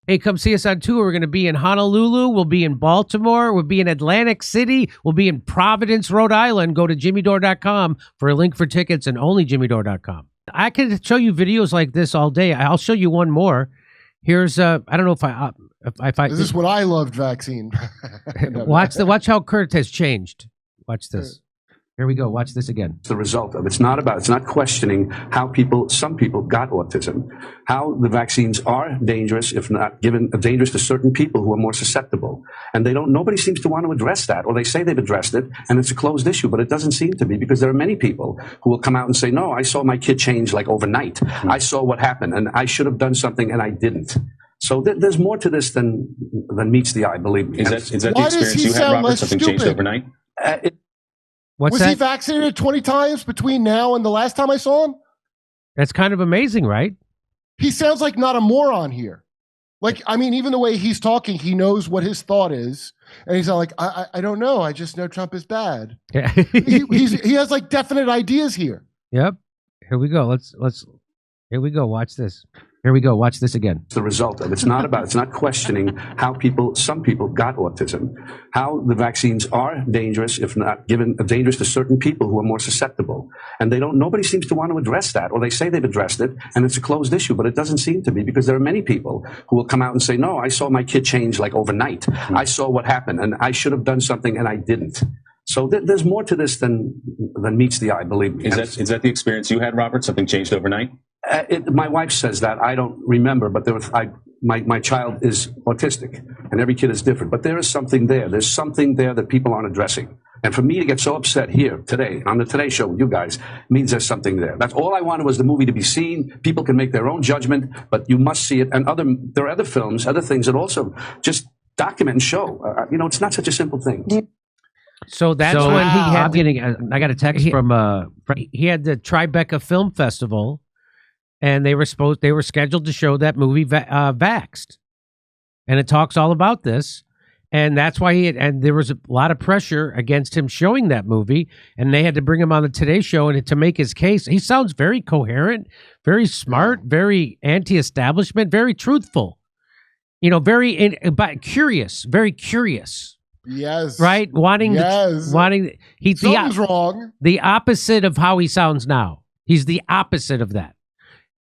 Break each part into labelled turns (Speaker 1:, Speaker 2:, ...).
Speaker 1: Hey, come see us on tour. We're going to be in Honolulu. We'll be in Baltimore. We'll be in Atlantic City. We'll be in Providence, Rhode Island. Go to jimmydore.com for a link for tickets, and only jimmydore.com. I can show you videos like this all day. I'll show you one more. Here's I don't know if I
Speaker 2: this is what I loved vaccine.
Speaker 1: watch how Kurt has changed. Watch this. Here we go. Watch this again.
Speaker 3: It's the result of. It's not questioning how some people got autism, how the vaccines are dangerous, if not dangerous to certain people who are more susceptible. And nobody seems to want to address that, or they say they've addressed it and it's a closed issue, but it doesn't seem to be, because there are many people who will come out and say, no, I saw my kid change like overnight. Mm-hmm. I saw what happened and I should have done something and I didn't. So there's more to this than meets the eye, believe me.
Speaker 4: Is that the experience you had, Robert? Something changed overnight?
Speaker 2: Was he vaccinated 20 times between now and the last time I saw him?
Speaker 1: That's kind of amazing, right?
Speaker 2: He sounds like not a moron here. Like, I mean, even the way he's talking, he knows what his thought is. And he's not like, I don't know. I just know Trump is bad. Yeah. he has like definite ideas here.
Speaker 1: Yep. Here we go. Here we go. Watch this. Here we go. Watch this again.
Speaker 3: It's the result of. It's not questioning how some people got autism, how the vaccines are dangerous, if not dangerous to certain people who are more susceptible. And nobody seems to want to address that, or they say they've addressed it and it's a closed issue, but it doesn't seem to be, because there are many people who will come out and say, no, I saw my kid change like overnight. Mm-hmm. I saw what happened and I should have done something and I didn't. So there's more to this than meets the eye, believe me.
Speaker 4: Is that the experience you had, Robert? Something changed overnight?
Speaker 3: My wife says that. I don't remember, but my child is autistic, and every kid is different. But there is something there. There's something there that people aren't addressing. And for me to get so upset here today, on the Today Show with you guys, means there's something there. That's all I wanted, was the movie to be seen. People can make their own judgment, but you must see it. And there are other films, other things that also just document and show. It's not such a simple thing.
Speaker 1: So that's when he had. I got a text from. He had the Tribeca Film Festival, and they were scheduled to show that movie Vaxxed, and it talks all about this, and that's why and there was a lot of pressure against him showing that movie, and they had to bring him on the Today Show and to make his case. He sounds very coherent, very smart, very anti-establishment, very truthful, but curious, very curious.
Speaker 2: Yes.
Speaker 1: Right? Something's
Speaker 2: wrong.
Speaker 1: The opposite of how he sounds now. He's the opposite of that.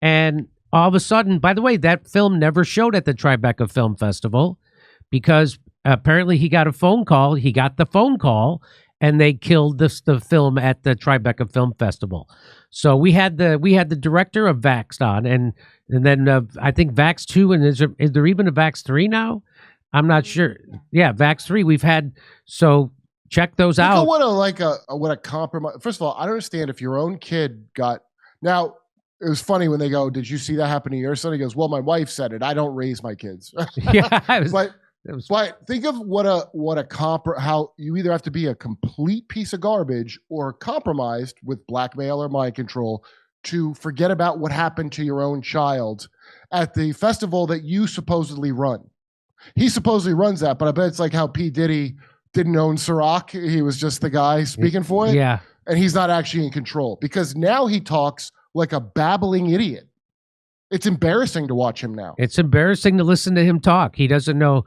Speaker 1: And all of a sudden, by the way, that film never showed at the Tribeca Film Festival, because apparently he got a phone call. He got the phone call, and they killed the film at the Tribeca Film Festival. So we had the director of Vaxxed on, and then I think Vaxxed 2, and is there even a Vaxxed 3 now? I'm not sure. Yeah, Vaxxed 3 we've had. So check those out.
Speaker 2: What a compromise. First of all, I don't understand if your own kid got. Now, it was funny when they go, "Did you see that happen to your son?" He goes, "Well, my wife said it. I don't raise my kids."
Speaker 1: Yeah,
Speaker 2: but think of how you either have to be a complete piece of garbage or compromised with blackmail or mind control to forget about what happened to your own child at the festival that you supposedly run. He supposedly runs that, but I bet it's like how P. Diddy didn't own Ciroc. He was just the guy speaking for it.
Speaker 1: Yeah.
Speaker 2: And he's not actually in control, because now he talks like a babbling idiot. It's embarrassing to watch him now.
Speaker 1: It's embarrassing to listen to him talk. He doesn't know.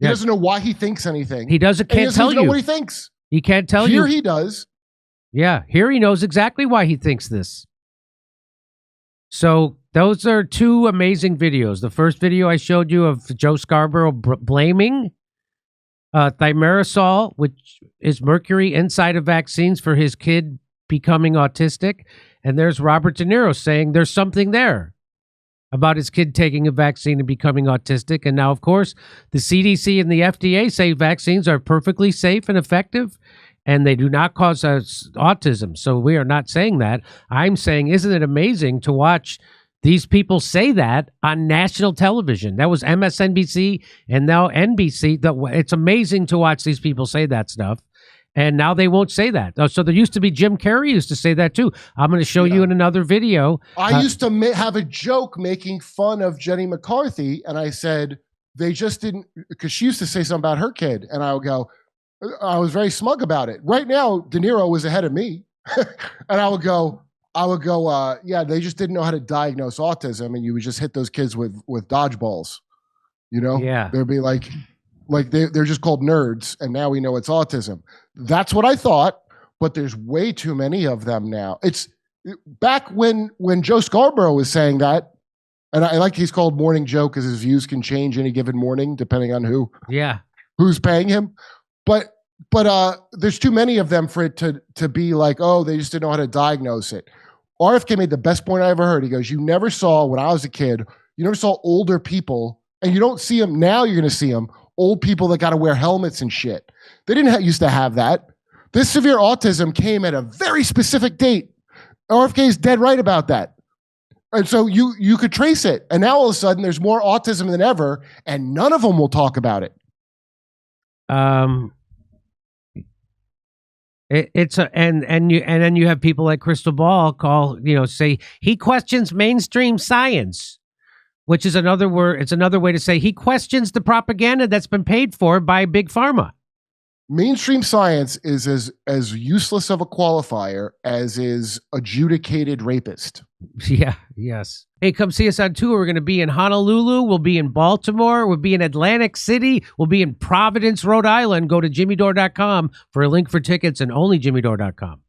Speaker 2: He doesn't know why he thinks anything.
Speaker 1: He can't tell you
Speaker 2: know what he thinks.
Speaker 1: He can't tell you.
Speaker 2: Here he does.
Speaker 1: Yeah. Here he knows exactly why he thinks this. So those are two amazing videos. The first video I showed you of Joe Scarborough blaming thimerosal, which is mercury inside of vaccines, for his kid becoming autistic. And there's Robert De Niro saying there's something there about his kid taking a vaccine and becoming autistic. And now, of course, the CDC and the FDA say vaccines are perfectly safe and effective, and they do not cause autism. So we are not saying that. I'm saying, isn't it amazing to watch these people say that on national television? That was MSNBC and now NBC. It's amazing to watch these people say that stuff. And now they won't say that. So there used to be Jim Carrey used to say that too. I'm going to show you in another video.
Speaker 2: I used to have a joke making fun of Jenny McCarthy. And I said, they just didn't, because she used to say something about her kid. And I would go, I was very smug about it. Right now, De Niro was ahead of me. And I would go, yeah, they just didn't know how to diagnose autism. And you would just hit those kids with dodgeballs. You know, they'd be like they're just called nerds, and now we know it's autism. That's what I thought, but there's way too many of them now. It's back when Joe Scarborough was saying that, and I like he's called Morning Joe because his views can change any given morning depending on who's paying him. But there's too many of them for it to be like, oh, they just didn't know how to diagnose it. RFK made the best point I ever heard. He goes, you never saw, when I was a kid, you never saw older people, and you don't see them now, you're going to see them, old people that got to wear helmets and shit. They didn't used to have that. This severe autism came at a very specific date. RFK is dead right about that. And so you could trace it. And now all of a sudden there's more autism than ever, and none of them will talk about it. And then you have people like Crystal Ball say he questions mainstream science, which is another word. It's another way to say he questions the propaganda that's been paid for by Big Pharma. Mainstream science is as useless of a qualifier as is adjudicated rapist. Yeah. Yes. Hey, come see us on tour. We're going to be in Honolulu. We'll be in Baltimore. We'll be in Atlantic City. We'll be in Providence, Rhode Island. Go to jimmydore.com for a link for tickets, and only jimmydore.com.